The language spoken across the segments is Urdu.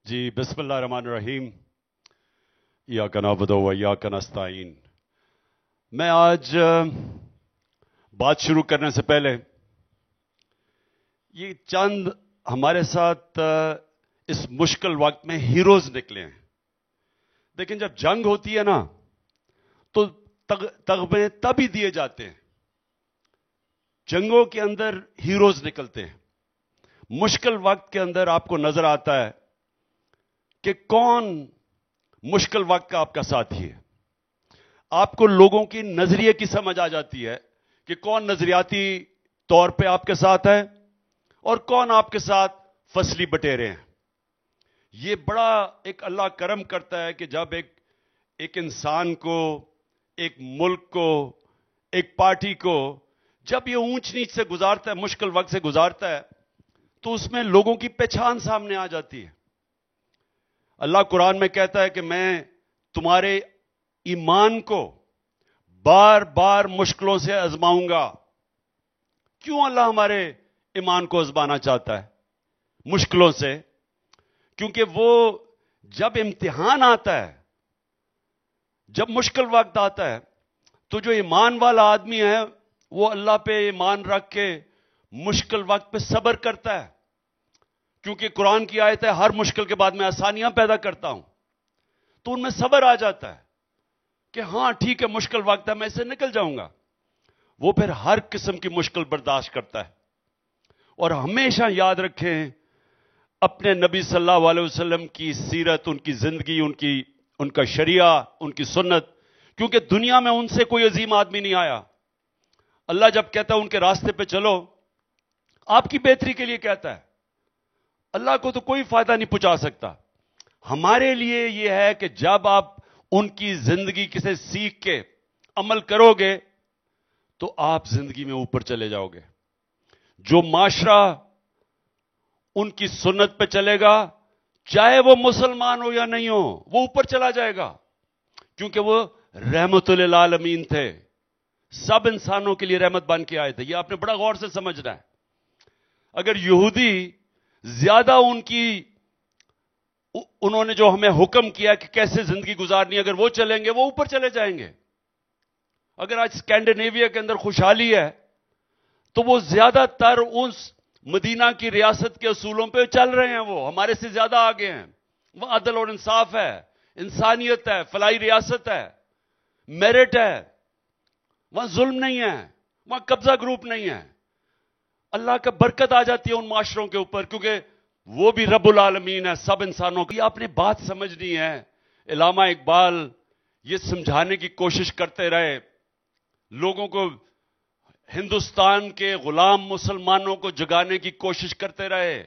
جی بسم اللہ الرحمن الرحیم ایاک نعبد و ایاک نستعین۔ میں آج بات شروع کرنے سے پہلے یہ چند ہمارے ساتھ اس مشکل وقت میں ہیروز نکلے ہیں۔ لیکن جب جنگ ہوتی ہے نا تو تغمے تب ہی دیے جاتے ہیں، جنگوں کے اندر ہیروز نکلتے ہیں۔ مشکل وقت کے اندر آپ کو نظر آتا ہے کہ کون مشکل وقت کا آپ کا ساتھی ہے۔ آپ کو لوگوں کی نظریے کی سمجھ آ جاتی ہے کہ کون نظریاتی طور پہ آپ کے ساتھ ہے اور کون آپ کے ساتھ فصلی بٹیرے ہیں۔ یہ بڑا ایک اللہ کرم کرتا ہے کہ جب ایک انسان کو، ایک ملک کو، ایک پارٹی کو جب یہ اونچ نیچ سے گزارتا ہے، مشکل وقت سے گزارتا ہے، تو اس میں لوگوں کی پہچان سامنے آ جاتی ہے۔ اللہ قرآن میں کہتا ہے کہ میں تمہارے ایمان کو بار بار مشکلوں سے آزماؤں گا۔ کیوں اللہ ہمارے ایمان کو آزمانا چاہتا ہے مشکلوں سے؟ کیونکہ وہ جب امتحان آتا ہے، جب مشکل وقت آتا ہے، تو جو ایمان والا آدمی ہے وہ اللہ پہ ایمان رکھ کے مشکل وقت پہ صبر کرتا ہے، کیونکہ قرآن کی آیت ہے ہر مشکل کے بعد میں آسانیاں پیدا کرتا ہوں۔ تو ان میں صبر آ جاتا ہے کہ ہاں ٹھیک ہے، مشکل وقت ہے، میں اسے نکل جاؤں گا۔ وہ پھر ہر قسم کی مشکل برداشت کرتا ہے۔ اور ہمیشہ یاد رکھیں اپنے نبی صلی اللہ علیہ وسلم کی سیرت، ان کی زندگی، ان کا شریعہ، ان کی سنت، کیونکہ دنیا میں ان سے کوئی عظیم آدمی نہیں آیا۔ اللہ جب کہتا ہے ان کے راستے پہ چلو، آپ کی بہتری کے لیے کہتا ہے۔ اللہ کو تو کوئی فائدہ نہیں پہنچا سکتا۔ ہمارے لیے یہ ہے کہ جب آپ ان کی زندگی سے سیکھ کے عمل کرو گے تو آپ زندگی میں اوپر چلے جاؤ گے۔ جو معاشرہ ان کی سنت پہ چلے گا، چاہے وہ مسلمان ہو یا نہیں ہو، وہ اوپر چلا جائے گا، کیونکہ وہ رحمت للعالمین تھے، سب انسانوں کے لیے رحمت بن کے آئے تھے۔ یہ آپ نے بڑا غور سے سمجھنا ہے۔ اگر یہودی زیادہ انہوں نے جو ہمیں حکم کیا کہ کیسے زندگی گزارنی، اگر وہ چلیں گے وہ اوپر چلے جائیں گے۔ اگر آج اسکینڈینیویا کے اندر خوشحالی ہے تو وہ زیادہ تر اس مدینہ کی ریاست کے اصولوں پہ چل رہے ہیں، وہ ہمارے سے زیادہ آگے ہیں۔ وہ عدل اور انصاف ہے، انسانیت ہے، فلاحی ریاست ہے، میرٹ ہے، وہاں ظلم نہیں ہے، وہاں قبضہ گروپ نہیں ہے۔ اللہ کا برکت آ جاتی ہے ان معاشروں کے اوپر، کیونکہ وہ بھی رب العالمین ہے، سب انسانوں کی۔ آپ نے بات سمجھنی ہے۔ علامہ اقبال یہ سمجھانے کی کوشش کرتے رہے لوگوں کو، ہندوستان کے غلام مسلمانوں کو جگانے کی کوشش کرتے رہے،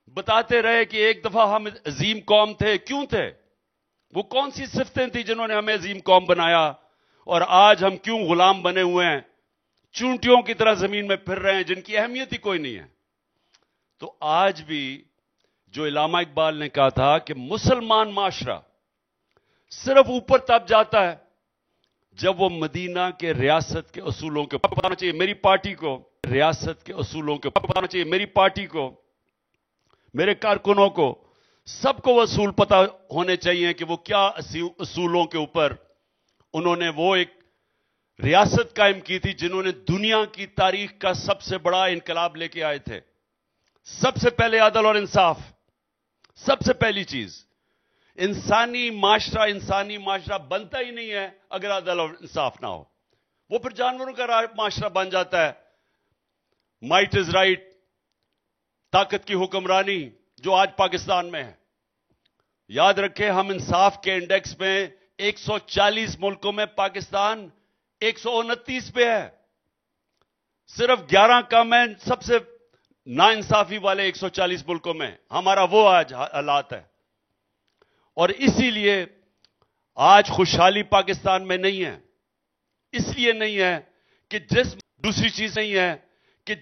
بتاتے رہے کہ ایک دفعہ ہم عظیم قوم تھے۔ کیوں تھے؟ وہ کون سی صفتیں تھیں جنہوں نے ہمیں عظیم قوم بنایا؟ اور آج ہم کیوں غلام بنے ہوئے ہیں، چونٹیوں کی طرح زمین میں پھر رہے ہیں، جن کی اہمیت ہی کوئی نہیں ہے۔ تو آج بھی جو علامہ اقبال نے کہا تھا کہ مسلمان معاشرہ صرف اوپر تب جاتا ہے جب وہ مدینہ کے ریاست کے اصولوں کے بتانا چاہیے میری پارٹی کو، ریاست کے اصولوں کے بتانا چاہیے میری پارٹی کو، میرے کارکنوں کو، سب کو وہ اصول پتہ ہونے چاہیے کہ وہ کیا اصولوں کے اوپر انہوں نے وہ ایک ریاست قائم کی تھی جنہوں نے دنیا کی تاریخ کا سب سے بڑا انقلاب لے کے آئے تھے۔ سب سے پہلے عدل اور انصاف، سب سے پہلی چیز۔ انسانی معاشرہ بنتا ہی نہیں ہے اگر عدل اور انصاف نہ ہو۔ وہ پھر جانوروں کا معاشرہ بن جاتا ہے۔ مائٹ از رائٹ، طاقت کی حکمرانی جو آج پاکستان میں ہے۔ یاد رکھیں ہم انصاف کے انڈیکس میں 140 ملکوں میں پاکستان 129 پہ ہے، صرف 11 کم ہے سب سے ناانصافی والے 140 ملکوں میں۔ ہمارا وہ آج حالات ہے، اور اسی لیے آج خوشحالی پاکستان میں نہیں ہے۔ اس لیے نہیں ہے کہ دوسری چیز نہیں ہے کہ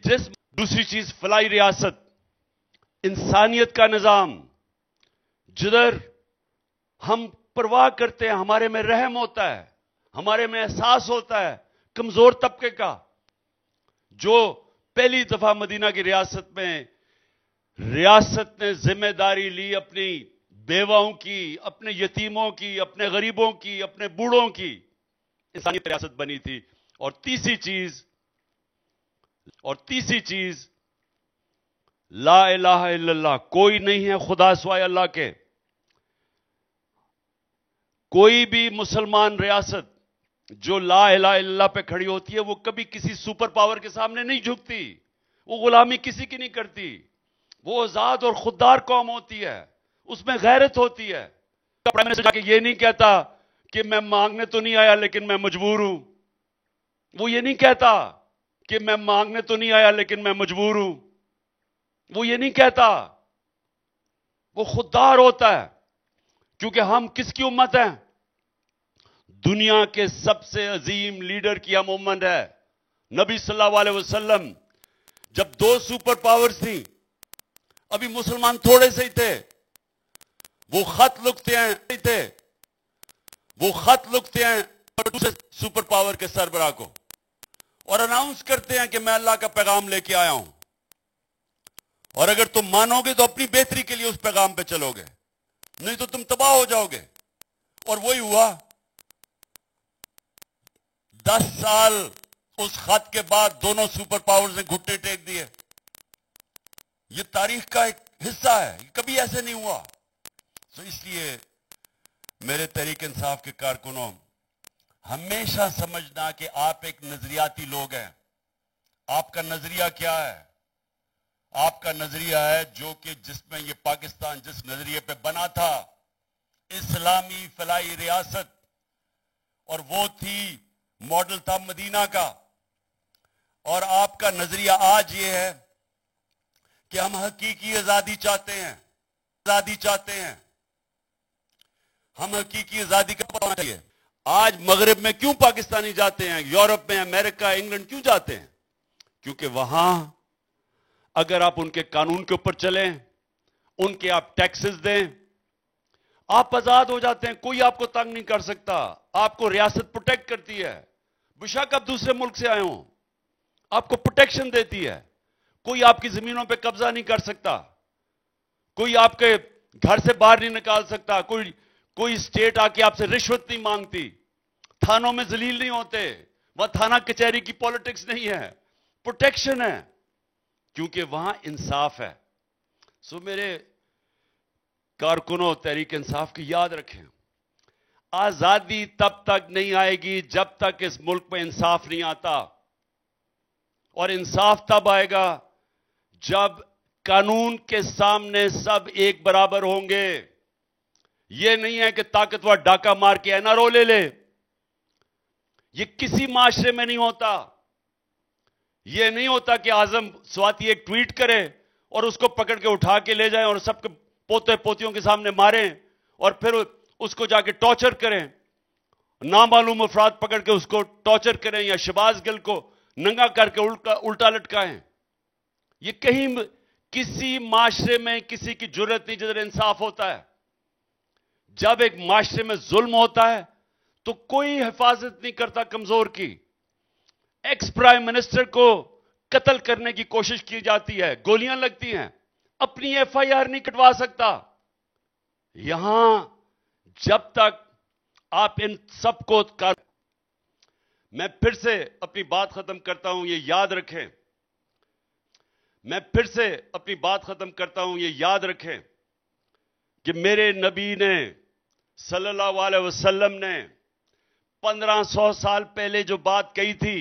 دوسری چیز فلاحی ریاست، انسانیت کا نظام، جدھر ہم پرواہ کرتے ہیں، ہمارے میں رحم ہوتا ہے، ہمارے میں احساس ہوتا ہے کمزور طبقے کا۔ جو پہلی دفعہ مدینہ کی ریاست میں ریاست نے ذمہ داری لی اپنی بیواؤں کی، اپنے یتیموں کی، اپنے غریبوں کی، اپنے بوڑھوں کی انسانی ریاست بنی تھی۔ اور تیسری چیز لا الہ الا اللہ، کوئی نہیں ہے خدا سوائے اللہ کے۔ کوئی بھی مسلمان ریاست جو لا الہ الا اللہ پہ کھڑی ہوتی ہے وہ کبھی کسی سپر پاور کے سامنے نہیں جھکتی، وہ غلامی کسی کی نہیں کرتی، وہ آزاد اور خوددار قوم ہوتی ہے، اس میں غیرت ہوتی ہے۔ پرائم منسٹر جا کے یہ نہیں کہتا کہ میں مانگنے تو نہیں آیا لیکن میں مجبور ہوں، وہ یہ نہیں کہتا کہ میں مانگنے تو نہیں آیا لیکن میں مجبور ہوں، وہ یہ نہیں کہتا، وہ خوددار ہوتا ہے۔ کیونکہ ہم کس کی امت ہیں؟ دنیا کے سب سے عظیم لیڈر کی ہم امت ہے، نبی صلی اللہ علیہ وسلم۔ جب 2 سپر پاورز تھیں، ابھی مسلمان تھوڑے سے ہی تھے، وہ خط لکھتے ہیں دوسرے سپر پاور کے سربراہ کو اور اناؤنس کرتے ہیں کہ میں اللہ کا پیغام لے کے آیا ہوں، اور اگر تم مانو گے تو اپنی بہتری کے لیے اس پیغام پہ چلو گے، نہیں تو تم تباہ ہو جاؤ گے۔ اور وہی ہوا۔ 10 سال اس خط کے بعد دونوں سپر پاورز نے گھٹنے ٹیک دیے۔ یہ تاریخ کا ایک حصہ ہے، یہ کبھی ایسے نہیں ہوا۔ تو اس لیے میرے تحریک انصاف کے کارکنوں، ہمیشہ سمجھنا کہ آپ ایک نظریاتی لوگ ہیں۔ آپ کا نظریہ کیا ہے؟ آپ کا نظریہ ہے جو کہ جس میں یہ پاکستان جس نظریے پہ بنا تھا، اسلامی فلاحی ریاست، اور وہ تھی ماڈل تھا مدینہ کا۔ اور آپ کا نظریہ آج یہ ہے کہ ہم حقیقی آزادی چاہتے ہیں، ہم حقیقی آزادی کا پانا چاہیے۔ آج مغرب میں کیوں پاکستانی جاتے ہیں؟ یورپ میں، امریکہ، انگلینڈ کیوں جاتے ہیں؟ کیونکہ وہاں اگر آپ ان کے قانون کے اوپر چلیں، ان کے آپ ٹیکسز دیں، آپ آزاد ہو جاتے ہیں، کوئی آپ کو تنگ نہیں کر سکتا، آپ کو ریاست پروٹیکٹ کرتی ہے، بشک آپ دوسرے ملک سے آئے ہوں، آپ کو پروٹیکشن دیتی ہے، کوئی آپ کی زمینوں پہ قبضہ نہیں کر سکتا، کوئی آپ کے گھر سے باہر نہیں نکال سکتا، کوئی اسٹیٹ آ کے آپ سے رشوت نہیں مانگتی، تھانوں میں ذلیل نہیں ہوتے، وہ تھانہ کچہری کی پولیٹکس نہیں ہے، پروٹیکشن ہے، کیونکہ وہاں انصاف ہے۔ سو میرے کارکنوں تحریک انصاف کی یاد رکھیں، آزادی تب تک نہیں آئے گی جب تک اس ملک میں انصاف نہیں آتا، اور انصاف تب آئے گا جب قانون کے سامنے سب ایک برابر ہوں گے۔ یہ نہیں ہے کہ طاقتور ڈاکہ مار کے این آر او لے لے، یہ کسی معاشرے میں نہیں ہوتا۔ یہ نہیں ہوتا کہ اعظم سواتی ایک ٹویٹ کرے اور اس کو پکڑ کے اٹھا کے لے جائیں اور سب کے پوتے پوتیوں کے سامنے ماریں اور پھر اس کو جا کے ٹارچر کریں، نامعلوم افراد پکڑ کے اس کو ٹارچر کریں، یا شہباز گل کو ننگا کر کے الٹا لٹکائیں۔ یہ کہیں کسی معاشرے میں کسی کی جرت نہیں جدھر انصاف ہوتا ہے۔ جب ایک معاشرے میں ظلم ہوتا ہے تو کوئی حفاظت نہیں کرتا کمزور کی۔ ایکس پرائم منسٹر کو قتل کرنے کی کوشش کی جاتی ہے، گولیاں لگتی ہیں، اپنی ایف آئی آر نہیں کٹوا سکتا۔ یہاں جب تک آپ ان سب کو میں پھر سے اپنی بات ختم کرتا ہوں، یہ یاد رکھیں، یہ یاد رکھیں کہ میرے نبی نے صلی اللہ علیہ وسلم نے 1500 سال پہلے جو بات کہی تھی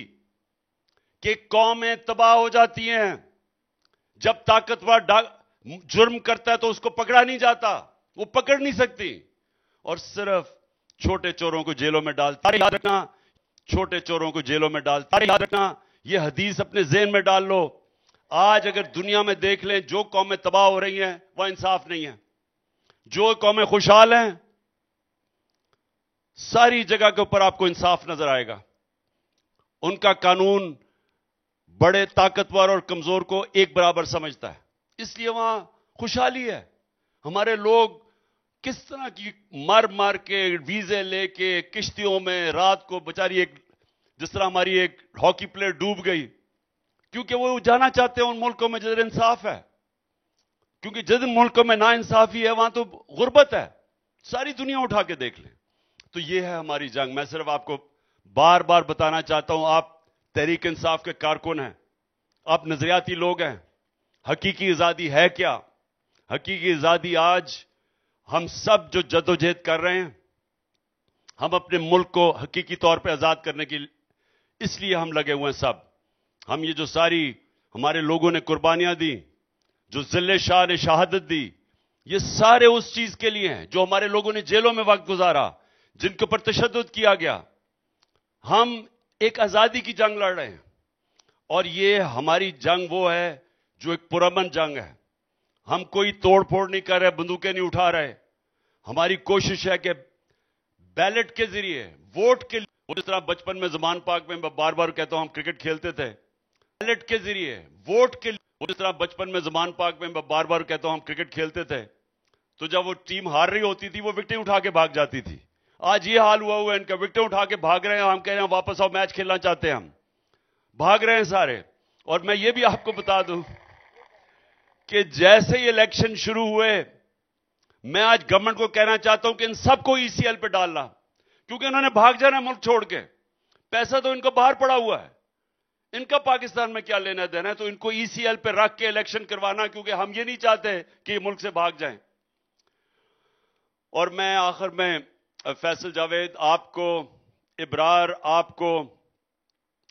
کہ قومیں تباہ ہو جاتی ہیں جب طاقتور جرم کرتا ہے تو اس کو پکڑا نہیں جاتا، وہ پکڑ نہیں سکتی، اور صرف چھوٹے چوروں کو جیلوں میں ڈالتی۔ یاد رکھنا، چھوٹے چوروں کو جیلوں میں ڈالتی۔ یاد رکھنا، یہ حدیث اپنے ذہن میں ڈال لو۔ آج اگر دنیا میں دیکھ لیں، جو قومیں تباہ ہو رہی ہیں وہ انصاف نہیں ہے، جو قومیں خوشحال ہیں ساری جگہ کے اوپر آپ کو انصاف نظر آئے گا۔ ان کا قانون بڑے طاقتور اور کمزور کو ایک برابر سمجھتا ہے، اس لیے وہاں خوشحالی ہے۔ ہمارے لوگ کس طرح کی مار کے ویزے لے کے کشتیوں میں رات کو بیچاری جس طرح ہماری ایک ہاکی پلیئر ڈوب گئی، کیونکہ وہ جانا چاہتے ہیں ان ملکوں میں جدھر انصاف ہے۔ کیونکہ جن ملکوں میں ناانصافی ہے وہاں تو غربت ہے، ساری دنیا اٹھا کے دیکھ لیں. تو یہ ہے ہماری جنگ. میں صرف آپ کو بار بار بتانا چاہتا ہوں، آپ تحریک انصاف کے کارکن ہیں، آپ نظریاتی لوگ ہیں. حقیقی آزادی ہے کیا؟ حقیقی آزادی آج ہم سب جو جدوجہد کر رہے ہیں، ہم اپنے ملک کو حقیقی طور پہ آزاد کرنے کی اس لیے ہم لگے ہوئے ہیں سب. ہم یہ جو ساری ہمارے لوگوں نے قربانیاں دی، جو ذل شاہ نے شہادت دی، یہ سارے اس چیز کے لیے ہیں. جو ہمارے لوگوں نے جیلوں میں وقت گزارا، جن کے اوپر تشدد کیا گیا، ہم ایک آزادی کی جنگ لڑ رہے ہیں. اور یہ ہماری جنگ وہ ہے جو ایک پرامن جنگ ہے. ہم کوئی توڑ پھوڑ نہیں کر رہے، بندوقیں نہیں اٹھا رہے. ہماری کوشش ہے کہ بیلٹ کے ذریعے، ووٹ کے لیے، جس طرح بچپن میں زمان پاک میں بار بار کہتا ہوں ہم کرکٹ کھیلتے تھے، بیلٹ کے ذریعے، ووٹ کے لیے، جس طرح بچپن میں زمان پاک میں بار بار کہتا ہوں ہم کرکٹ کھیلتے تھے، تو جب وہ ٹیم ہار رہی ہوتی تھی وہ وکٹیں اٹھا کے بھاگ جاتی تھی. آج یہ حال ہوا ہے ان کا، وکٹیں اٹھا کے بھاگ رہے ہیں. ہم کہہ رہے ہیں واپس آؤ، میچ کھیلنا چاہتے ہیں. ہم بھاگ رہے ہیں سارے. اور میں یہ بھی آپ کو بتا دوں کہ جیسے ہی الیکشن شروع ہوئے، میں آج گورنمنٹ کو کہنا چاہتا ہوں کہ ان سب کو ای سی ایل پہ ڈالنا، کیونکہ انہوں نے بھاگ جانا ہے ملک چھوڑ کے. پیسہ تو ان کو باہر پڑا ہوا ہے، ان کا پاکستان میں کیا لینا دینا ہے. تو ان کو ای سی ایل پہ رکھ کے الیکشن کروانا، کیونکہ ہم یہ نہیں چاہتے کہ یہ ملک سے بھاگ جائیں. اور میں آخر میں فیصل جاوید آپ کو، ابرار آپ کو،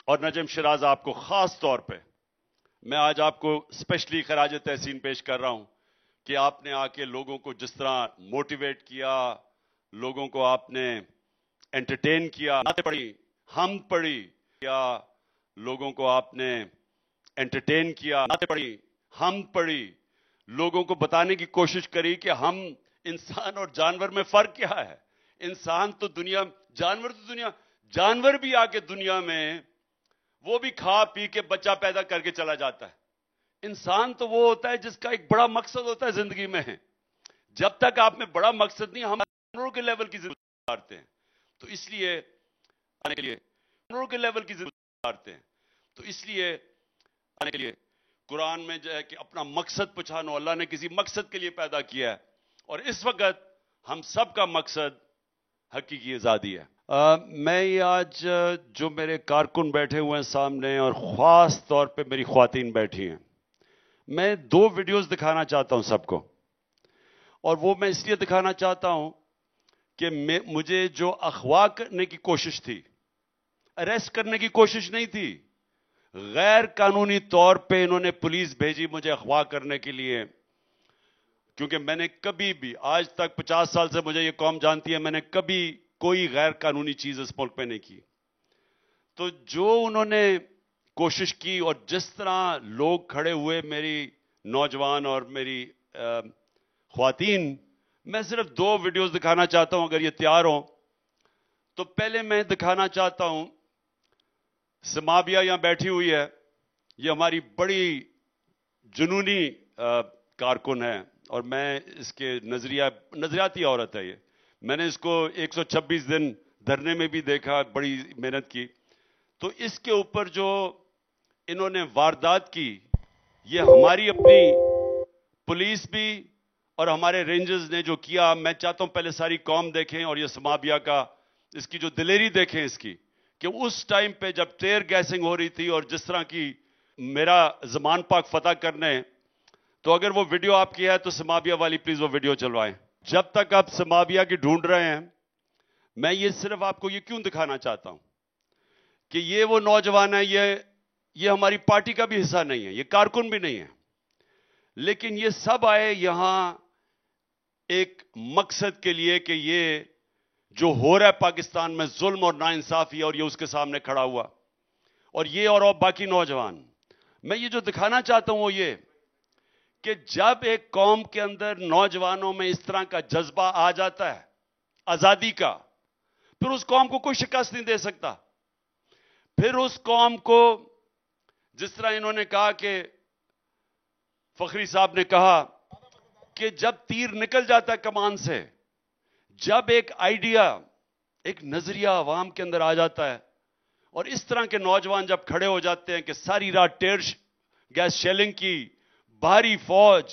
اور نجم شراز آپ کو خاص طور پہ میں آج آپ کو اسپیشلی خراج تحسین پیش کر رہا ہوں کہ آپ نے آ کے لوگوں کو جس طرح موٹیویٹ کیا، لوگوں کو آپ نے انٹرٹین کیا، نعتیں پڑھی، حمد پڑھی، یا لوگوں کو آپ نے انٹرٹین کیا، نعتیں پڑھی، حمد پڑھی، لوگوں کو بتانے کی کوشش کری کہ ہم انسان اور جانور میں فرق کیا ہے. انسان تو دنیا، جانور بھی آ کے دنیا میں وہ بھی کھا پی کے بچہ پیدا کر کے چلا جاتا ہے. انسان تو وہ ہوتا ہے جس کا ایک بڑا مقصد ہوتا ہے زندگی میں. جب تک آپ میں بڑا مقصد نہیں، ہم جانوروں کے لیول کی زندگی گزارتے ہیں. تو اس لیے آنے کے لیے جانوروں کے لیول کی زندگی گزارتے ہیں. تو اس لیے آنے کے لیے قرآن میں جو ہے کہ اپنا مقصد پہچانو. اللہ نے کسی مقصد کے لیے پیدا کیا ہے، اور اس وقت ہم سب کا مقصد حقیقی آزادی ہے. میں یہ آج جو میرے کارکن بیٹھے ہوئے ہیں سامنے، اور خاص طور پہ میری خواتین بیٹھی ہیں، میں 2 ویڈیوز دکھانا چاہتا ہوں سب کو. اور وہ میں اس لیے دکھانا چاہتا ہوں کہ مجھے جو اغوا کرنے کی کوشش تھی، اریسٹ کرنے کی کوشش نہیں تھی، غیر قانونی طور پہ انہوں نے پولیس بھیجی مجھے اغوا کرنے کے لیے. کیونکہ میں نے کبھی بھی، آج تک 50 سال سے مجھے یہ قوم جانتی ہے، میں نے کبھی کوئی غیر قانونی چیز اس ملک پہ نہیں کی. تو جو انہوں نے کوشش کی، اور جس طرح لوگ کھڑے ہوئے، میری نوجوان اور میری خواتین، میں صرف 2 ویڈیوز دکھانا چاہتا ہوں اگر یہ تیار ہوں. تو پہلے میں دکھانا چاہتا ہوں، سمابیہ یہاں بیٹھی ہوئی ہے، یہ ہماری بڑی جنونی کارکن ہے، اور میں اس کے نظریاتی عورت ہے. یہ میں نے اس کو 126 دن دھرنے میں بھی دیکھا، بڑی محنت کی. تو اس کے اوپر جو انہوں نے واردات کی، یہ ہماری اپنی پولیس بھی اور ہمارے رینجرز نے جو کیا، میں چاہتا ہوں پہلے ساری قوم دیکھیں، اور یہ سمابیہ کا، اس کی جو دلیری دیکھیں اس کی، کہ اس ٹائم پہ جب ٹیئر گیسنگ ہو رہی تھی، اور جس طرح کی میرا زمان پاک فتح کرنے. تو اگر وہ ویڈیو آپ کی ہے تو سمابیہ والی پلیز وہ ویڈیو چلوائیں. جب تک آپ سمابیہ کی ڈھونڈ رہے ہیں، میں یہ صرف آپ کو یہ کیوں دکھانا چاہتا ہوں کہ یہ وہ نوجوان ہے، یہ ہماری پارٹی کا بھی حصہ نہیں ہے، یہ کارکن بھی نہیں ہے، لیکن یہ سب آئے یہاں ایک مقصد کے لیے کہ یہ جو ہو رہا ہے پاکستان میں ظلم اور ناانصافی، اور یہ اس کے سامنے کھڑا ہوا. اور یہ اور باقی نوجوان، میں یہ جو دکھانا چاہتا ہوں وہ یہ کہ جب ایک قوم کے اندر نوجوانوں میں اس طرح کا جذبہ آ جاتا ہے آزادی کا، پھر اس قوم کو کوئی شکست نہیں دے سکتا. پھر اس قوم کو، جس طرح انہوں نے کہا کہ فخری صاحب نے کہا کہ جب تیر نکل جاتا ہے کمان سے، جب ایک آئیڈیا، ایک نظریہ عوام کے اندر آ جاتا ہے، اور اس طرح کے نوجوان جب کھڑے ہو جاتے ہیں کہ ساری رات ٹیئر گیس شیلنگ کی، بھاری فوج،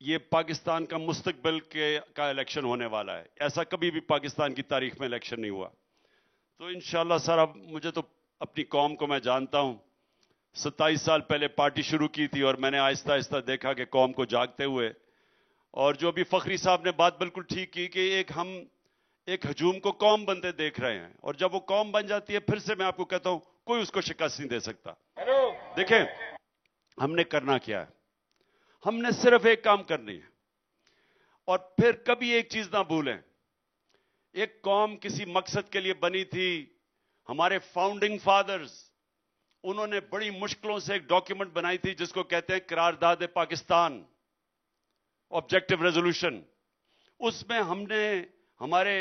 یہ پاکستان کا مستقبل کا الیکشن ہونے والا ہے. ایسا کبھی بھی پاکستان کی تاریخ میں الیکشن نہیں ہوا. تو انشاءاللہ سر، اب مجھے تو اپنی قوم کو میں جانتا ہوں. 27 سال پہلے پارٹی شروع کی تھی اور میں نے آہستہ آہستہ دیکھا کہ قوم کو جاگتے ہوئے. اور جو بھی فخری صاحب نے بات بالکل ٹھیک کی کہ ہم ایک ہجوم کو قوم بنتے دیکھ رہے ہیں، اور جب وہ قوم بن جاتی ہے پھر سے میں آپ کو کہتا ہوں کوئی اس کو شکست نہیں دے سکتا. دیکھیں ہم نے کرنا کیا ہے. ہم نے صرف ایک کام کرنی ہے، اور پھر کبھی ایک چیز نہ بھولیں. ایک قوم کسی مقصد کے لیے بنی تھی. ہمارے فاؤنڈنگ فادرز، انہوں نے بڑی مشکلوں سے ایک ڈاکیومنٹ بنائی تھی جس کو کہتے ہیں قرارداد پاکستان، آبجیکٹو ریزولوشن. اس میں ہم نے، ہمارے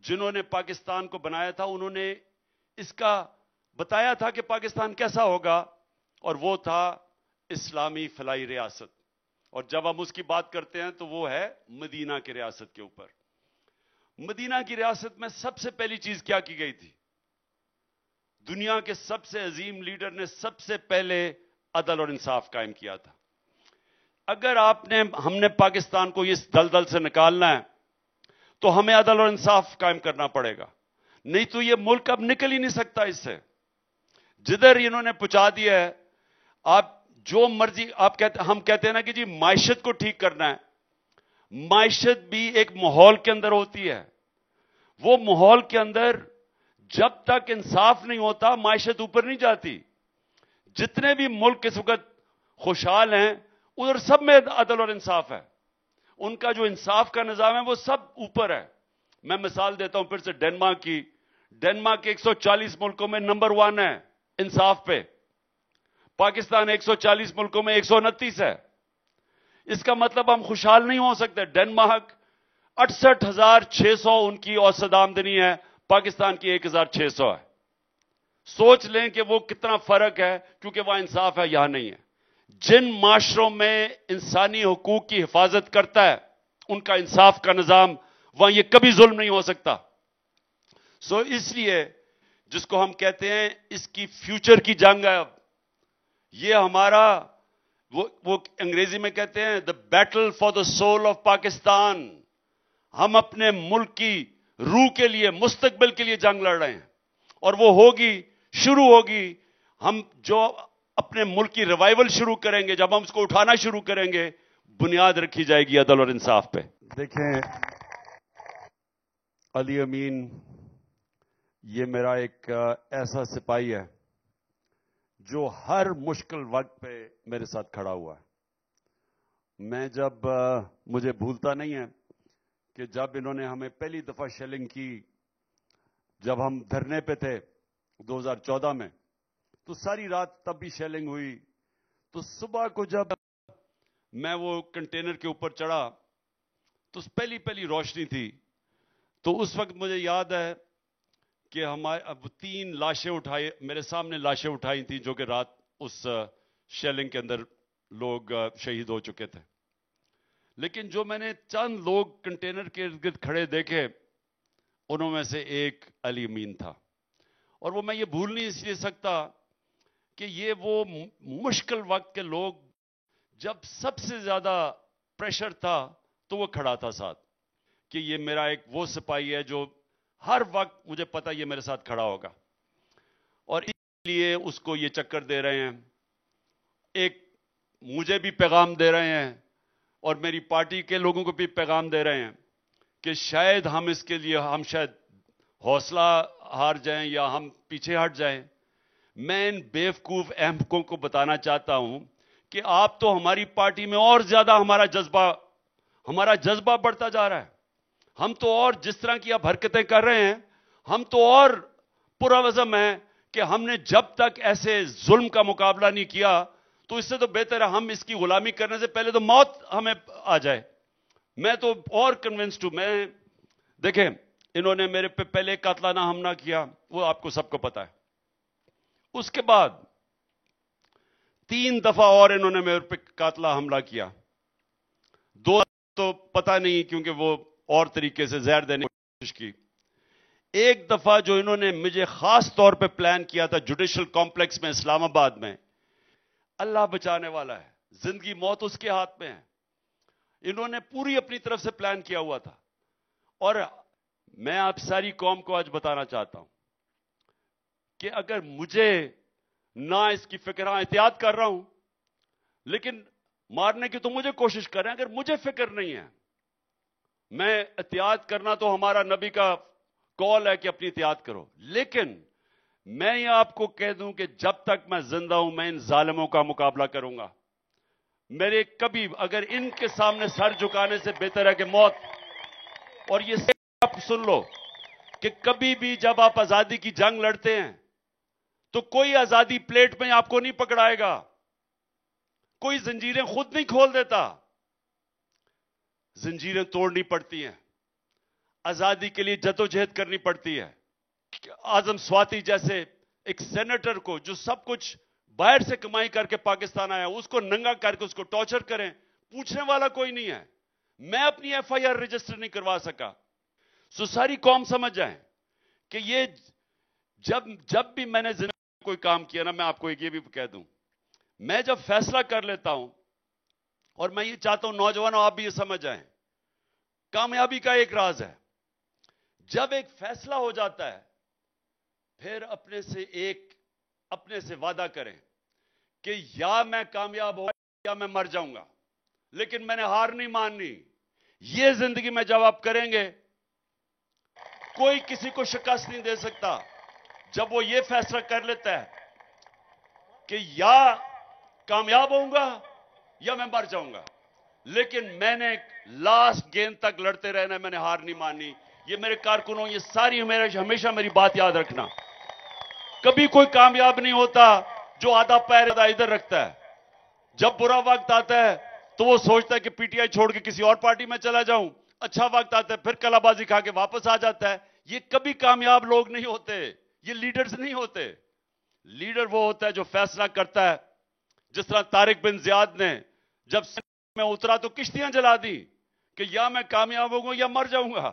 جنہوں نے پاکستان کو بنایا تھا، انہوں نے اس کا بتایا تھا کہ پاکستان کیسا ہوگا، اور وہ تھا اسلامی فلاحی ریاست. اور جب ہم اس کی بات کرتے ہیں تو وہ ہے مدینہ کی ریاست کے اوپر. مدینہ کی ریاست میں سب سے پہلی چیز کیا کی گئی تھی؟ دنیا کے سب سے عظیم لیڈر نے سب سے پہلے عدل اور انصاف قائم کیا تھا. اگر ہم نے پاکستان کو اس دلدل سے نکالنا ہے تو ہمیں عدل اور انصاف قائم کرنا پڑے گا، نہیں تو یہ ملک اب نکل ہی نہیں سکتا اس سے. جدھر انہوں نے پہنچا دیا ہے، آپ جو مرضی ہم کہتے ہیں نا کہ جی معیشت کو ٹھیک کرنا ہے. معیشت بھی ایک ماحول کے اندر ہوتی ہے. وہ ماحول کے اندر جب تک انصاف نہیں ہوتا معیشت اوپر نہیں جاتی. جتنے بھی ملک اس وقت خوشحال ہیں ادھر سب میں عدل اور انصاف ہے. ان کا جو انصاف کا نظام ہے وہ سب اوپر ہے. میں مثال دیتا ہوں پھر سے ڈنمارک کی. ڈنمارک 140 ملکوں میں نمبر 1 ہے انصاف پہ. پاکستان 140 ملکوں میں 129 ہے. اس کا مطلب ہم خوشحال نہیں ہو سکتے. ڈنمارک 68,600 ان کی اوسط آمدنی ہے، پاکستان کی 1,600 ہے. سوچ لیں کہ وہ کتنا فرق ہے، کیونکہ وہاں انصاف ہے، یہاں نہیں ہے. جن معاشروں میں انسانی حقوق کی حفاظت کرتا ہے ان کا انصاف کا نظام، وہاں یہ کبھی ظلم نہیں ہو سکتا. اس لیے جس کو ہم کہتے ہیں اس کی فیوچر کی جنگ ہے. اب یہ ہمارا وہ انگریزی میں کہتے ہیں the battle for the soul of Pakistan. ہم اپنے ملک کی روح کے لیے، مستقبل کے لیے جنگ لڑ رہے ہیں، اور وہ ہوگی، شروع ہوگی. ہم جو اپنے ملک کی ریوائول شروع کریں گے، جب ہم اس کو اٹھانا شروع کریں گے، بنیاد رکھی جائے گی عدل اور انصاف پہ. دیکھیں علی امین یہ میرا ایک ایسا سپاہی ہے جو ہر مشکل وقت پہ میرے ساتھ کھڑا ہوا ہے. میں جب مجھے بھولتا نہیں ہے کہ جب انہوں نے ہمیں پہلی دفعہ شیلنگ کی، جب ہم دھرنے پہ تھے 2014 میں، تو ساری رات تب بھی شیلنگ ہوئی. تو صبح کو جب میں وہ کنٹینر کے اوپر چڑھا تو پہلی روشنی تھی. تو اس وقت مجھے یاد ہے کہ ہمارے اب 3 لاشیں اٹھائی، میرے سامنے لاشیں اٹھائی تھیں جو کہ رات اس شیلنگ کے اندر لوگ شہید ہو چکے تھے. لیکن جو میں نے چند لوگ کنٹینر کے ارد گرد کھڑے دیکھے، انہوں میں سے ایک علی امین تھا. اور وہ میں یہ بھول نہیں اس لیے سکتا کہ یہ وہ مشکل وقت کے لوگ، جب سب سے زیادہ پریشر تھا تو وہ کھڑا تھا ساتھ. کہ یہ میرا ایک وہ سپاہی ہے جو ہر وقت مجھے پتا یہ میرے ساتھ کھڑا ہوگا، اور اس لیے اس کو یہ چکر دے رہے ہیں. ایک مجھے بھی پیغام دے رہے ہیں اور میری پارٹی کے لوگوں کو بھی پیغام دے رہے ہیں کہ شاید ہم اس کے لیے ہم شاید حوصلہ ہار جائیں یا ہم پیچھے ہٹ جائیں. میں ان بیوقوف احمقوں کو بتانا چاہتا ہوں کہ آپ تو ہماری پارٹی میں اور زیادہ ہمارا جذبہ بڑھتا جا رہا ہے. ہم تو اور جس طرح کی آپ حرکتیں کر رہے ہیں، ہم تو اور پرعزم ہیں کہ ہم نے جب تک ایسے ظلم کا مقابلہ نہیں کیا تو اس سے تو بہتر ہے ہم اس کی غلامی کرنے سے پہلے تو موت ہمیں آ جائے. میں تو اور کنونسڈ ہوں. دیکھیں انہوں نے میرے پہ پہلے قاتلانہ حملہ کیا، وہ آپ کو سب کو پتا ہے. اس کے بعد 3 دفعہ اور انہوں نے میرے پہ قاتلانہ حملہ کیا. 2 تو پتہ نہیں کیونکہ وہ اور طریقے سے زہر دینے کی کوشش کی. ایک دفعہ جو انہوں نے مجھے خاص طور پہ پلان کیا تھا جوڈیشل کمپلیکس میں اسلام آباد میں، اللہ بچانے والا ہے، زندگی موت اس کے ہاتھ میں ہے. انہوں نے پوری اپنی طرف سے پلان کیا ہوا تھا. اور میں آپ ساری قوم کو آج بتانا چاہتا ہوں کہ اگر مجھے نہ اس کی فکر، ہاں احتیاط کر رہا ہوں لیکن مارنے کی تو مجھے کوشش کر رہے ہیں. اگر مجھے فکر نہیں ہے، میں احتیاط کرنا تو ہمارا نبی کا کال ہے کہ اپنی احتیاط کرو، لیکن میں یہ آپ کو کہہ دوں کہ جب تک میں زندہ ہوں میں ان ظالموں کا مقابلہ کروں گا. میرے کبھی اگر ان کے سامنے سر جھکانے سے بہتر ہے کہ موت. اور یہ آپ سن لو کہ کبھی بھی جب آپ آزادی کی جنگ لڑتے ہیں تو کوئی آزادی پلیٹ میں آپ کو نہیں پکڑائے گا، کوئی زنجیریں خود نہیں کھول دیتا، زنجیریں توڑنی پڑتی ہیں، آزادی کے لیے جدوجہد کرنی پڑتی ہے. اعظم سواتی جیسے ایک سینیٹر کو جو سب کچھ باہر سے کمائی کر کے پاکستان آیا، اس کو ننگا کر کے اس کو ٹارچر کریں، پوچھنے والا کوئی نہیں ہے. میں اپنی ایف آئی آر رجسٹر نہیں کروا سکا. سو ساری قوم سمجھ جائیں کہ یہ جب بھی میں نے زندگی میں کوئی کام کیا نا، میں آپ کو یہ بھی کہہ دوں، میں جب فیصلہ کر لیتا ہوں، اور میں یہ چاہتا ہوں نوجوانوں آپ بھی یہ سمجھ جائیں، کامیابی کا ایک راز ہے، جب ایک فیصلہ ہو جاتا ہے پھر اپنے سے وعدہ کریں کہ یا میں کامیاب ہوں یا میں مر جاؤں گا، لیکن میں نے ہار نہیں ماننی. یہ زندگی میں جب آپ کریں گے کوئی کسی کو شکست نہیں دے سکتا. جب وہ یہ فیصلہ کر لیتا ہے کہ یا کامیاب ہوں گا یا میں مر جاؤں گا، لیکن میں نے لاسٹ گیند تک لڑتے رہنا، میں نے ہار نہیں مانی. یہ میرے کارکنوں، یہ ساری ہمیشہ میری بات یاد رکھنا. کبھی کوئی کامیاب نہیں ہوتا جو آدھا پیر ادھر رکھتا ہے. جب برا وقت آتا ہے تو وہ سوچتا ہے کہ پی ٹی آئی چھوڑ کے کسی اور پارٹی میں چلا جاؤں. اچھا وقت آتا ہے پھر کلا بازی کھا کے واپس آ جاتا ہے. یہ کبھی کامیاب لوگ نہیں ہوتے، یہ لیڈرز نہیں ہوتے. لیڈر وہ ہوتا ہے جو فیصلہ کرتا ہے. جس طرح طارق بن زیاد نے جب میں اترا تو کشتیاں جلا دی کہ یا میں کامیاب ہوں گا یا مر جاؤں گا.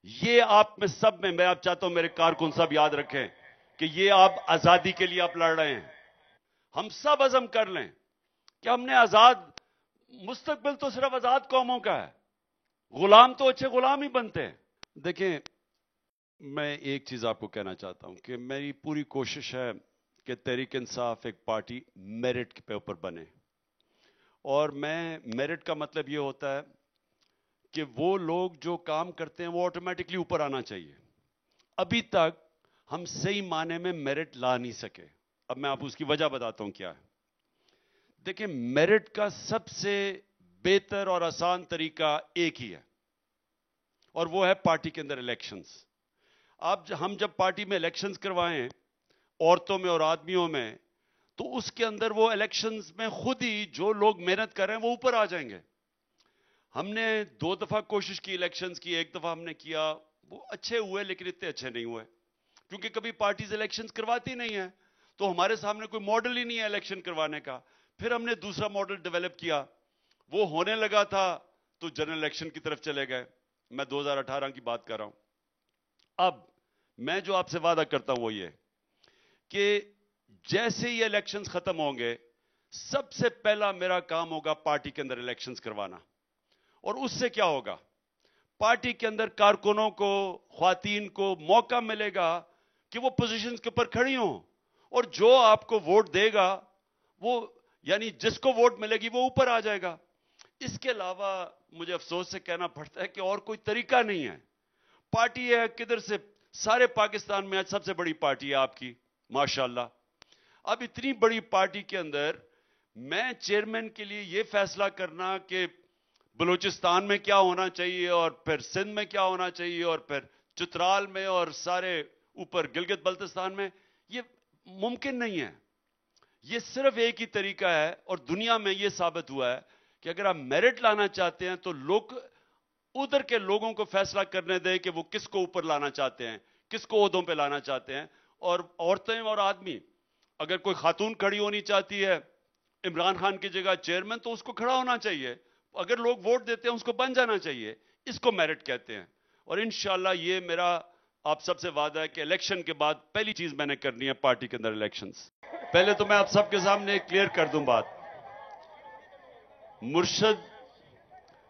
یہ آپ میں سب میں آپ چاہتا ہوں میرے کارکن سب یاد رکھیں کہ یہ آپ آزادی کے لیے آپ لڑ رہے ہیں. ہم سب عزم کر لیں کہ ہم نے مستقبل تو صرف آزاد قوموں کا ہے. غلام تو اچھے غلام ہی بنتے ہیں. دیکھیں، میں ایک چیز آپ کو کہنا چاہتا ہوں کہ میری پوری کوشش ہے کہ تحریک انصاف ایک پارٹی میرٹ کے اوپر بنے. اور میرٹ کا مطلب یہ ہوتا ہے کہ وہ لوگ جو کام کرتے ہیں وہ آٹومیٹکلی اوپر آنا چاہیے. ابھی تک ہم صحیح معنی میں میرٹ لا نہیں سکے. اب میں آپ اس کی وجہ بتاتا ہوں کیا ہے. دیکھیں، میرٹ کا سب سے بہتر اور آسان طریقہ ایک ہی ہے، اور وہ ہے پارٹی کے اندر الیکشنز. ہم جب پارٹی میں الیکشنز کروائیں عورتوں میں اور آدمیوں میں، تو اس کے اندر وہ الیکشنز میں خود ہی جو لوگ محنت کر رہے ہیں وہ اوپر آ جائیں گے. ہم نے 2 دفعہ کوشش کی الیکشنز کی. ایک دفعہ ہم نے کیا، وہ اچھے ہوئے لیکن اتنے اچھے نہیں ہوئے کیونکہ کبھی پارٹیز الیکشنز کرواتی نہیں ہیں، تو ہمارے سامنے کوئی ماڈل ہی نہیں ہے الیکشن کروانے کا. پھر ہم نے دوسرا ماڈل ڈیولپ کیا، وہ ہونے لگا تھا تو جنرل الیکشن کی طرف چلے گئے. میں 2018 کی بات کر رہا ہوں. اب میں جو آپ سے وعدہ کرتا ہوں وہ یہ کہ جیسے یہ الیکشنز ختم ہوں گے سب سے پہلا میرا کام ہوگا پارٹی کے اندر الیکشنز کروانا. اور اس سے کیا ہوگا، پارٹی کے اندر کارکنوں کو، خواتین کو موقع ملے گا کہ وہ پوزیشنز کے اوپر کھڑی ہوں، اور جو آپ کو ووٹ دے گا وہ، یعنی جس کو ووٹ ملے گی وہ اوپر آ جائے گا. اس کے علاوہ مجھے افسوس سے کہنا پڑتا ہے کہ اور کوئی طریقہ نہیں ہے. پارٹی ہے کدھر سے، سارے پاکستان میں آج سب سے بڑی پارٹی ہے آپ کی ماشاءاللہ. اب اتنی بڑی پارٹی کے اندر میں چیئرمین کے لیے یہ فیصلہ کرنا کہ بلوچستان میں کیا ہونا چاہیے اور پھر سندھ میں کیا ہونا چاہیے اور پھر چترال میں اور سارے اوپر گلگت بلتستان میں، یہ ممکن نہیں ہے. یہ صرف ایک ہی طریقہ ہے، اور دنیا میں یہ ثابت ہوا ہے کہ اگر آپ میرٹ لانا چاہتے ہیں تو لوگ ادھر کے لوگوں کو فیصلہ کرنے دیں کہ وہ کس کو اوپر لانا چاہتے ہیں، کس کو عہدوں پہ لانا چاہتے ہیں. اور عورتیں اور آدمی، اگر کوئی خاتون کھڑی ہونی چاہتی ہے عمران خان کی جگہ چیئرمین، تو اس کو کھڑا ہونا چاہیے. اگر لوگ ووٹ دیتے ہیں اس کو بن جانا چاہیے. اس کو میرٹ کہتے ہیں. اور انشاءاللہ یہ میرا آپ سب سے وعدہ ہے کہ الیکشن کے بعد پہلی چیز میں نے کرنی ہے پارٹی کے اندر الیکشنز. پہلے تو میں آپ سب کے سامنے کلیئر کر دوں بات.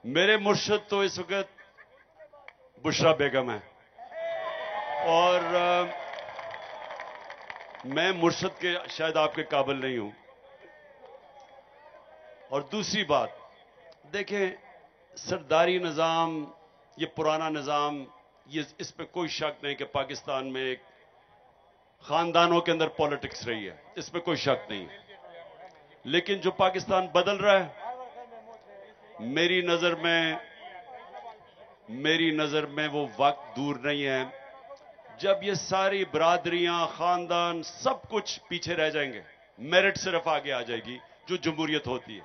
میرے مرشد تو اس وقت بشرا بیگم ہے، اور میں مرشد کے شاید آپ کے قابل نہیں ہوں. اور دوسری بات دیکھیں، سرداری نظام، یہ پرانا نظام، اس پہ کوئی شک نہیں کہ پاکستان میں ایک خاندانوں کے اندر پالیٹکس رہی ہے، اس پہ کوئی شک نہیں. لیکن جو پاکستان بدل رہا ہے، میری نظر میں وہ وقت دور نہیں ہے جب یہ ساری برادریاں، خاندان، سب کچھ پیچھے رہ جائیں گے، میرٹ صرف آگے آ جائے گی، جو جمہوریت ہوتی ہے.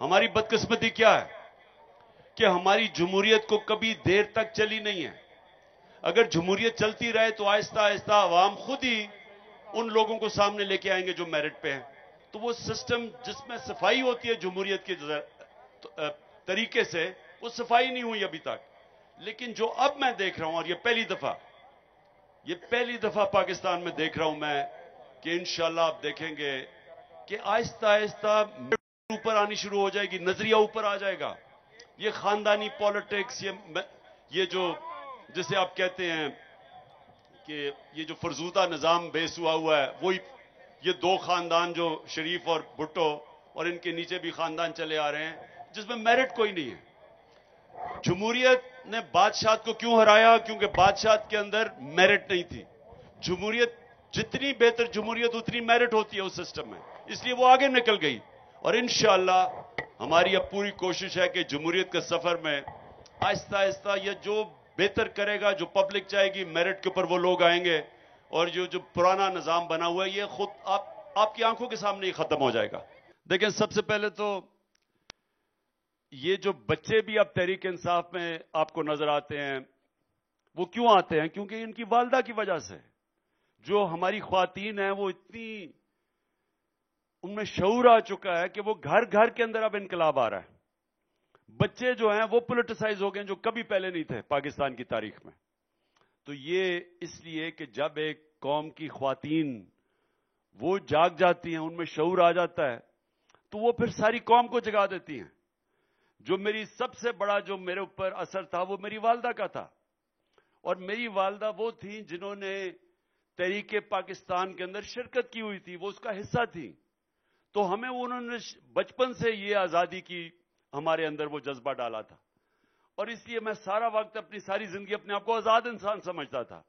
ہماری بدقسمتی کیا ہے کہ ہماری جمہوریت کو کبھی دیر تک چلی نہیں ہے. اگر جمہوریت چلتی رہے تو آہستہ آہستہ عوام خود ہی ان لوگوں کو سامنے لے کے آئیں گے جو میرٹ پہ ہیں. تو وہ سسٹم جس میں صفائی ہوتی ہے جمہوریت کے طریقے سے، وہ صفائی نہیں ہوئی ابھی تک. لیکن جو اب میں دیکھ رہا ہوں، اور یہ پہلی دفعہ پاکستان میں دیکھ رہا ہوں میں، کہ انشاءاللہ آپ دیکھیں گے کہ آہستہ آہستہ اوپر آنی شروع ہو جائے گی، نظریہ اوپر آ جائے گا. یہ خاندانی پالیٹکس، یہ جو جسے آپ کہتے ہیں کہ یہ جو فرزودہ نظام بیس ہوا ہے، وہی یہ دو خاندان جو شریف اور بھٹو، اور ان کے نیچے بھی خاندان چلے آ رہے ہیں، جس میں میرٹ کوئی نہیں ہے. جمہوریت نے بادشاہت کو کیوں ہرایا؟ کیونکہ بادشاہت کے اندر میرٹ نہیں تھی. جمہوریت جتنی بہتر جمہوریت اتنی میرٹ ہوتی ہے اس سسٹم میں، اس لیے وہ آگے نکل گئی. اور انشاءاللہ ہماری اب پوری کوشش ہے کہ جمہوریت کے سفر میں آہستہ آہستہ یہ جو بہتر کرے گا، جو پبلک چاہے گی، میرٹ کے اوپر وہ لوگ آئیں گے، اور جو پرانا نظام بنا ہوا ہے یہ خود آپ کی آنکھوں کے سامنے ہی ختم ہو جائے گا. دیکھیں، سب سے پہلے تو یہ جو بچے بھی اب تحریک انصاف میں آپ کو نظر آتے ہیں، وہ کیوں آتے ہیں؟ کیونکہ ان کی والدہ کی وجہ سے. جو ہماری خواتین ہیں وہ اتنی ان میں شعور آ چکا ہے کہ وہ گھر گھر کے اندر اب انقلاب آ رہا ہے. بچے جو ہیں وہ پولیٹیسائز ہو گئے، جو کبھی پہلے نہیں تھے پاکستان کی تاریخ میں. تو یہ اس لیے کہ جب ایک قوم کی خواتین وہ جاگ جاتی ہیں، ان میں شعور آ جاتا ہے، تو وہ پھر ساری قوم کو جگا دیتی ہیں. جو میری سب سے بڑا جو میرے اوپر اثر تھا وہ میری والدہ کا تھا. اور میری والدہ وہ تھیں جنہوں نے تحریک پاکستان کے اندر شرکت کی ہوئی تھی، وہ اس کا حصہ تھیں. تو ہمیں انہوں نے بچپن سے یہ آزادی کی ہمارے اندر وہ جذبہ ڈالا تھا. اور اس لیے میں سارا وقت اپنی ساری زندگی اپنے آپ کو آزاد انسان سمجھتا تھا.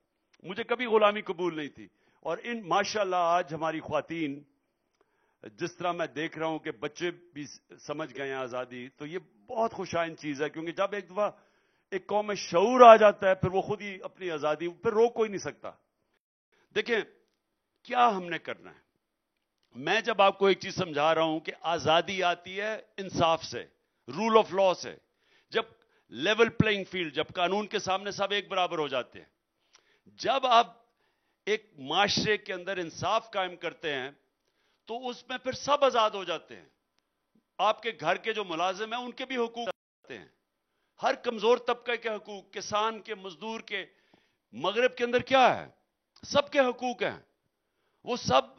مجھے کبھی غلامی قبول نہیں تھی. اور ماشاءاللہ آج ہماری خواتین، جس طرح میں دیکھ رہا ہوں کہ بچے بھی سمجھ گئے ہیں آزادی، تو یہ بہت خوشائن چیز ہے. کیونکہ جب ایک دفعہ ایک قوم میں شعور آ جاتا ہے، پھر وہ خود ہی اپنی آزادی پھر روک کوئی نہیں سکتا. دیکھیں کیا ہم نے کرنا ہے. میں جب آپ کو ایک چیز سمجھا رہا ہوں کہ آزادی آتی ہے انصاف سے، رول آف لا سے. جب لیول پلینگ فیلڈ، جب قانون کے سامنے سب ایک برابر ہو جاتے ہیں، جب آپ ایک معاشرے کے اندر انصاف قائم کرتے ہیں، تو اس میں پھر سب آزاد ہو جاتے ہیں. آپ کے گھر کے جو ملازم ہیں ان کے بھی حقوق آتے ہیں، ہر کمزور طبقے کے حقوق، کسان کے، مزدور کے. مغرب کے اندر کیا ہے؟ سب کے حقوق ہیں. وہ سب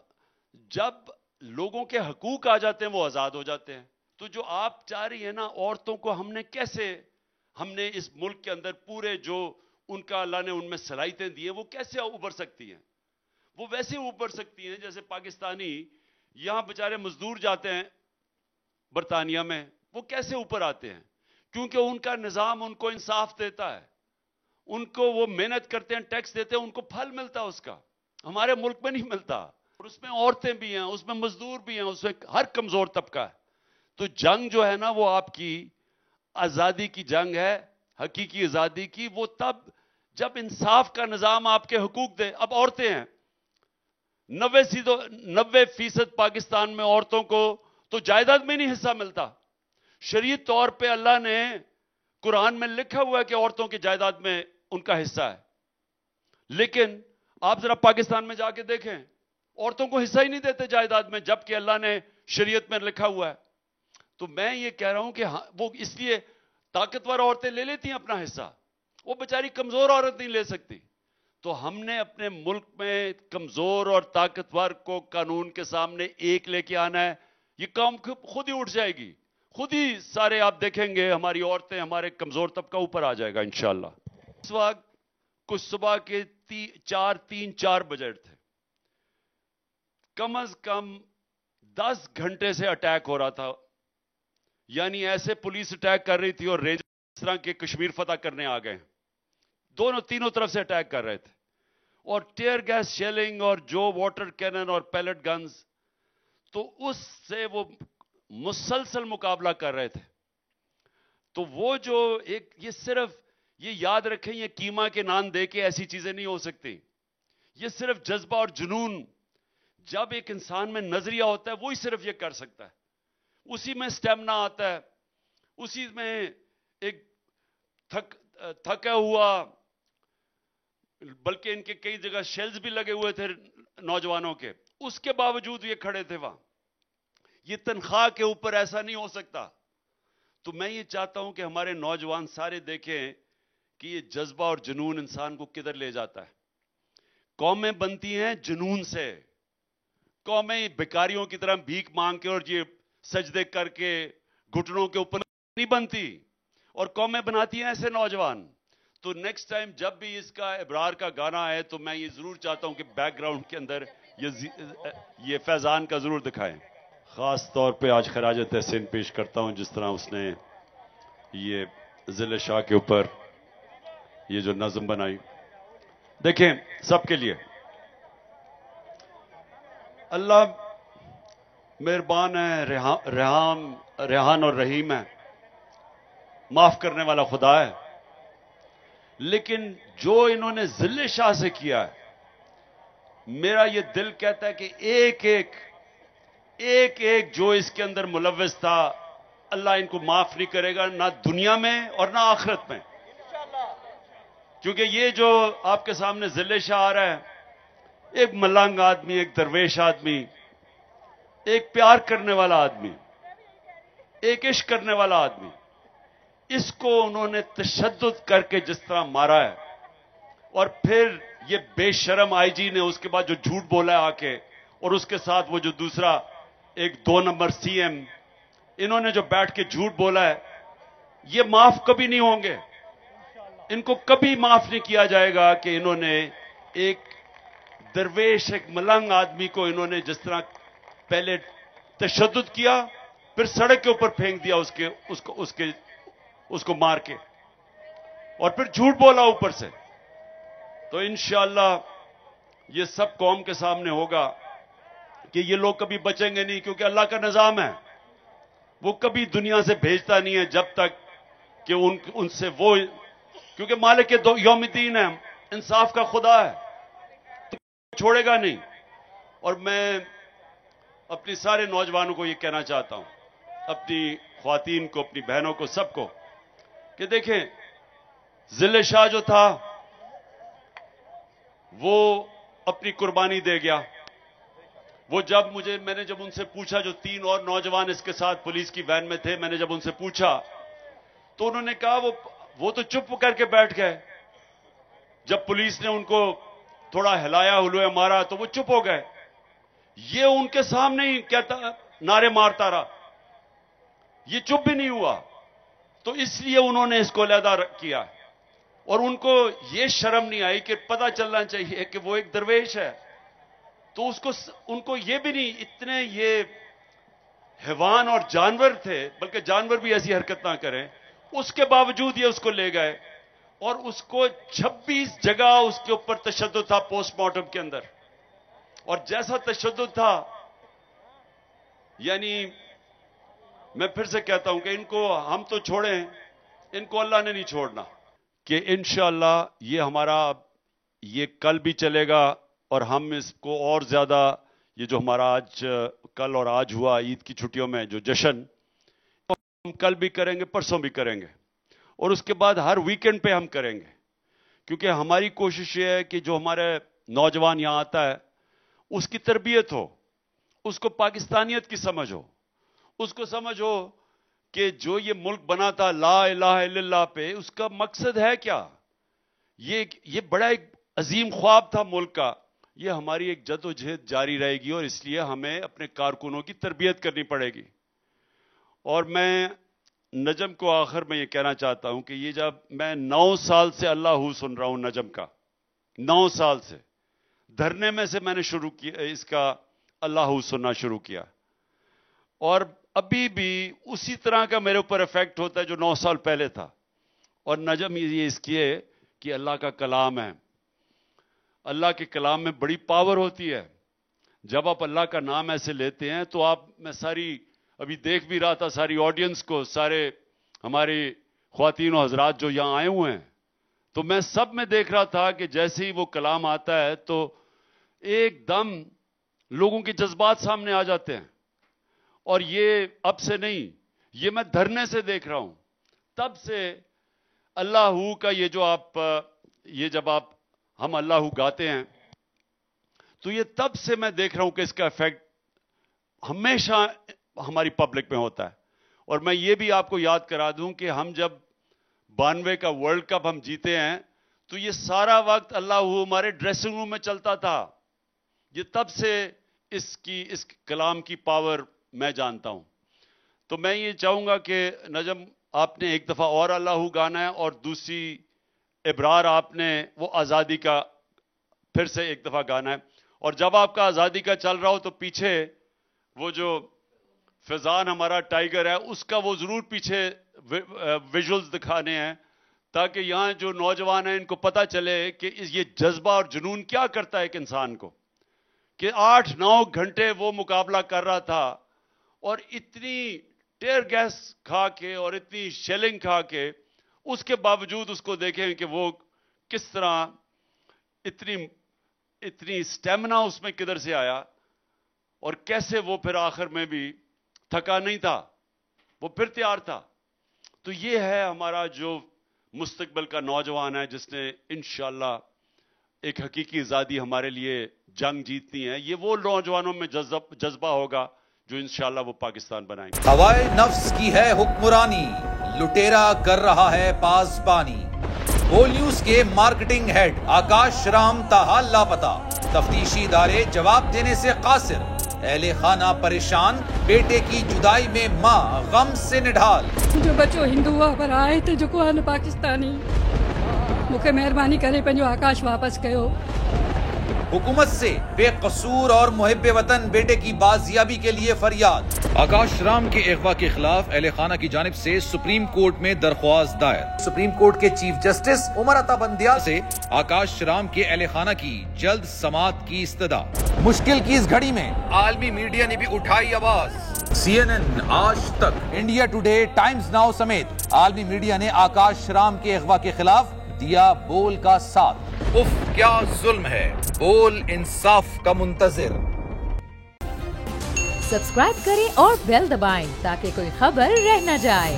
جب لوگوں کے حقوق آ جاتے ہیں وہ آزاد ہو جاتے ہیں. تو جو آپ چاہ رہی ہیں نا، عورتوں کو ہم نے اس ملک کے اندر پورے جو ان کا اللہ نے ان میں صلاحیتیں دی ہیں، وہ کیسے ابھر سکتی ہیں؟ وہ ویسے ابھر سکتی ہیں جیسے پاکستانی یہاں بیچارے مزدور جاتے ہیں برطانیہ میں، وہ کیسے اوپر آتے ہیں؟ کیونکہ ان کا نظام ان کو انصاف دیتا ہے. ان کو وہ محنت کرتے ہیں، ٹیکس دیتے ہیں، ان کو پھل ملتا ہے اس کا. ہمارے ملک میں نہیں ملتا. اور اس میں عورتیں بھی ہیں، اس میں مزدور بھی ہیں، اس میں ہر کمزور طبقہ ہے. تو جنگ جو ہے نا، وہ آپ کی آزادی کی جنگ ہے، حقیقی آزادی کی. وہ تب جب انصاف کا نظام آپ کے حقوق دے. اب عورتیں ہیں 90% پاکستان میں عورتوں کو تو جائیداد میں نہیں حصہ ملتا. شرعی طور پہ اللہ نے قرآن میں لکھا ہوا ہے کہ عورتوں کی جائیداد میں ان کا حصہ ہے. لیکن آپ ذرا پاکستان میں جا کے دیکھیں، عورتوں کو حصہ ہی نہیں دیتے جائیداد میں، جبکہ اللہ نے شریعت میں لکھا ہوا ہے. تو میں یہ کہہ رہا ہوں کہ وہ اس لیے طاقتور عورتیں لے لیتی ہیں اپنا حصہ، وہ بیچاری کمزور عورت نہیں لے سکتی. تو ہم نے اپنے ملک میں کمزور اور طاقتور کو قانون کے سامنے ایک لے کے آنا ہے. یہ کام خود ہی اٹھ جائے گی، خود ہی سارے آپ دیکھیں گے ہماری عورتیں، ہمارے کمزور طبقہ اوپر آ جائے گا انشاءاللہ. اس وقت کچھ صبح کے 4 بجے تھے، کم از کم 10 گھنٹے سے اٹیک ہو رہا تھا. یعنی ایسے پولیس اٹیک کر رہی تھی اور رینجر اس طرح کے کشمیر فتح کرنے آ گئے، تینوں طرف سے اٹیک کر رہے تھے، اور ٹیئر گیس شیلنگ اور جو واٹر کینن اور پیلٹ گنز، تو اس سے وہ مسلسل مقابلہ کر رہے تھے. تو وہ جو یہ صرف یہ یاد رکھیں، یہ کیما کے نان دے کے ایسی چیزیں نہیں ہو سکتی. یہ صرف جذبہ اور جنون جب ایک انسان میں نظریہ ہوتا ہے وہی صرف یہ کر سکتا ہے. اسی میں سٹیمنا آتا ہے، اسی میں ایک تھکا ہوا، بلکہ ان کے کئی جگہ شیلز بھی لگے ہوئے تھے نوجوانوں کے، اس کے باوجود یہ کھڑے تھے وہاں. یہ تنخواہ کے اوپر ایسا نہیں ہو سکتا. تو میں یہ چاہتا ہوں کہ ہمارے نوجوان سارے دیکھیں کہ یہ جذبہ اور جنون انسان کو کدھر لے جاتا ہے. قومیں بنتی ہیں جنون سے. قومیں بیکاریوں کی طرح بھیک مانگ کے اور یہ سجدے کر کے گھٹنوں کے اوپر نہیں بنتی، اور قومیں بناتی ہیں ایسے نوجوان. تو نیکسٹ ٹائم جب بھی اس کا ابرار کا گانا آئے تو میں یہ ضرور چاہتا ہوں کہ بیک گراؤنڈ کے اندر یہ فیضان کا ضرور دکھائیں. خاص طور پہ آج خراج تحسین پیش کرتا ہوں جس طرح اس نے یہ ضلع شاہ کے اوپر یہ جو نظم بنائی. دیکھیں سب کے لیے اللہ مہربان ہے، ریحان اور رحیم ہے، معاف کرنے والا خدا ہے. لیکن جو انہوں نے ضلع شاہ سے کیا ہے، میرا یہ دل کہتا ہے کہ ایک ایک جو اس کے اندر ملوث تھا، اللہ ان کو معاف نہیں کرے گا، نہ دنیا میں اور نہ آخرت میں. کیونکہ یہ جو آپ کے سامنے ضلع شاہ آ رہا ہے، ایک ملنگ آدمی، ایک درویش آدمی، ایک پیار کرنے والا آدمی، ایک عشق کرنے والا آدمی، اس کو انہوں نے تشدد کر کے جس طرح مارا ہے. اور پھر یہ بے شرم آئی جی نے اس کے بعد جو جھوٹ بولا ہے آ کے، اور اس کے ساتھ وہ جو دوسرا ایک 2 نمبر سی ایم، انہوں نے جو بیٹھ کے جھوٹ بولا ہے، یہ معاف کبھی نہیں ہوں گے. ان کو کبھی معاف نہیں کیا جائے گا کہ انہوں نے ایک درویش، ایک ملنگ آدمی کو انہوں نے جس طرح پہلے تشدد کیا، پھر سڑک کے اوپر پھینک دیا اس کو مار کے، اور پھر جھوٹ بولا اوپر سے. تو انشاءاللہ یہ سب قوم کے سامنے ہوگا کہ یہ لوگ کبھی بچیں گے نہیں، کیونکہ اللہ کا نظام ہے، وہ کبھی دنیا سے بھیجتا نہیں ہے جب تک کہ ان سے وہ، کیونکہ مالک یوم الدین ہے، انصاف کا خدا ہے، چھوڑے گا نہیں. اور میں اپنی سارے نوجوانوں کو یہ کہنا چاہتا ہوں، اپنی خواتین کو، اپنی بہنوں کو، سب کو، کہ دیکھیں ضلع شاہ جو تھا وہ اپنی قربانی دے گیا. وہ میں نے جب ان سے پوچھا، جو 3 اور نوجوان اس کے ساتھ پولیس کی وین میں تھے، میں نے جب ان سے پوچھا تو انہوں نے کہا وہ تو چپ کر کے بیٹھ گئے. جب پولیس نے ان کو تھوڑا ہلایا ہلویا مارا تو وہ چپ ہو گئے. یہ ان کے سامنے ہی کہتا نعرے مارتا رہا، یہ چپ بھی نہیں ہوا. تو اس لیے انہوں نے اس کو علیحدہ کیا، اور ان کو یہ شرم نہیں آئی کہ پتہ چلنا چاہیے کہ وہ ایک درویش ہے. تو ان کو یہ بھی نہیں، اتنے یہ حیوان اور جانور تھے، بلکہ جانور بھی ایسی حرکت نہ کریں، اس کے باوجود یہ اس کو لے گئے، اور اس کو 26 جگہ اس کے اوپر تشدد تھا پوسٹ مارٹم کے اندر. اور جیسا تشدد تھا، یعنی میں پھر سے کہتا ہوں کہ ان کو ہم تو چھوڑیں، ان کو اللہ نے نہیں چھوڑنا. کہ انشاءاللہ یہ ہمارا یہ کل بھی چلے گا، اور ہم اس کو اور زیادہ، یہ جو ہمارا کل اور آج ہوا عید کی چھٹیوں میں جو جشن، ہم کل بھی کریں گے، پرسوں بھی کریں گے، اور اس کے بعد ہر ویکنڈ پہ ہم کریں گے. کیونکہ ہماری کوشش یہ ہے کہ جو ہمارے نوجوان یہاں آتا ہے اس کی تربیت ہو، اس کو پاکستانیت کی سمجھ ہو، اس کو سمجھ ہو کہ جو یہ ملک بنا تھا لا الہ الا اللہ پہ، اس کا مقصد ہے کیا. یہ بڑا ایک عظیم خواب تھا ملک کا. یہ ہماری ایک جد و جہد جاری رہے گی، اور اس لیے ہمیں اپنے کارکنوں کی تربیت کرنی پڑے گی. اور میں نجم کو آخر میں یہ کہنا چاہتا ہوں کہ یہ جب میں 9 سال سے اللہ ہو سن رہا ہوں نجم کا، 9 سال سے دھرنے میں سے میں نے شروع کیا اس کا اللہ ہو سننا شروع کیا، اور ابھی بھی اسی طرح کا میرے اوپر افیکٹ ہوتا ہے جو 9 سال پہلے تھا. اور نجم یہ اس کی ہے کہ اللہ کا کلام ہے. اللہ کے کلام میں بڑی پاور ہوتی ہے. جب آپ اللہ کا نام ایسے لیتے ہیں تو میں ساری ابھی دیکھ بھی رہا تھا ساری آڈینس کو، سارے ہماری خواتین و حضرات جو یہاں آئے ہوئے ہیں، تو میں سب میں دیکھ رہا تھا کہ جیسے ہی وہ کلام آتا ہے تو ایک دم لوگوں کے جذبات سامنے آ جاتے ہیں. اور یہ اب سے نہیں، یہ میں دھرنے سے دیکھ رہا ہوں. تب سے اللہ ہو کا یہ جب ہم اللہ ہو گاتے ہیں تو یہ تب سے میں دیکھ رہا ہوں کہ اس کا ایفیکٹ ہمیشہ ہماری پبلک میں ہوتا ہے. اور میں یہ بھی آپ کو یاد کرا دوں کہ ہم جب 92 کا ورلڈ کپ ہم جیتے ہیں تو یہ سارا وقت اللہ ہو ہمارے ڈریسنگ روم میں چلتا تھا. یہ تب سے اس کلام کی پاور میں جانتا ہوں. تو میں یہ چاہوں گا کہ نجم آپ نے ایک دفعہ اور اللہ ہو گانا ہے، اور دوسری ابرار آپ نے وہ آزادی کا پھر سے ایک دفعہ گانا ہے. اور جب آپ کا آزادی کا چل رہا ہو تو پیچھے وہ جو فیضان ہمارا ٹائیگر ہے اس کا وہ ضرور پیچھے ویژولز دکھانے ہیں، تاکہ یہاں جو نوجوان ہیں ان کو پتہ چلے کہ یہ جذبہ اور جنون کیا کرتا ہے ایک انسان کو، کہ 8-9 گھنٹے وہ مقابلہ کر رہا تھا اور اتنی ٹیئر گیس کھا کے اور اتنی شیلنگ کھا کے اس کے باوجود اس کو دیکھیں کہ وہ کس طرح اتنی سٹیمنا اس میں کدھر سے آیا، اور کیسے وہ پھر آخر میں بھی تھکا نہیں تھا، وہ پھر تیار تھا. تو یہ ہے ہمارا جو مستقبل کا نوجوان ہے جس نے انشاءاللہ ایک حقیقی آزادی ہمارے لیے جنگ جیتنی ہے. یہ وہ نوجوانوں میں جذبہ ہوگا جو انشاءاللہ وہ پاکستان بنائیں گے. ہوائے نفس کی ہے حکمرانی، لٹیرا کر رہا ہے پاسبانی. بول نیوز کے مارکیٹنگ ہیڈ آکاش رام تاحال لاپتہ، تفتیشی ادارے جواب دینے سے قاصر. اہل خانہ پریشان، بیٹے کی جدائی میں ماں غم سے نڈھال. جو بچو ہندو ہوا پر آئے تھے جو کو پاکستانی، مجھے مہربانی کرے پنجو آکاش واپس کیو. حکومت سے بے قصور اور محب وطن بیٹے کی بازیابی کے لیے فریاد. آکاش رام کے اغوا کے خلاف اہل خانہ کی جانب سے سپریم کورٹ میں درخواست دائر. سپریم کورٹ کے چیف جسٹس عمر عطا بندیا سے آکاش رام کے اہل خانہ کی جلد سماعت کی استدعا. مشکل کی اس گھڑی میں عالمی میڈیا نے بھی اٹھائی آواز. CNN، آج تک، انڈیا ٹوڈے، ٹائمز ناؤ سمیت عالمی میڈیا نے آکاش رام کے اغوا کے خلاف دیا بول کا ساتھ. اف کیا ظلم ہے، بول انصاف کا منتظر. سبسکرائب کریں اور بیل دبائیں تاکہ کوئی خبر رہ نہ جائے.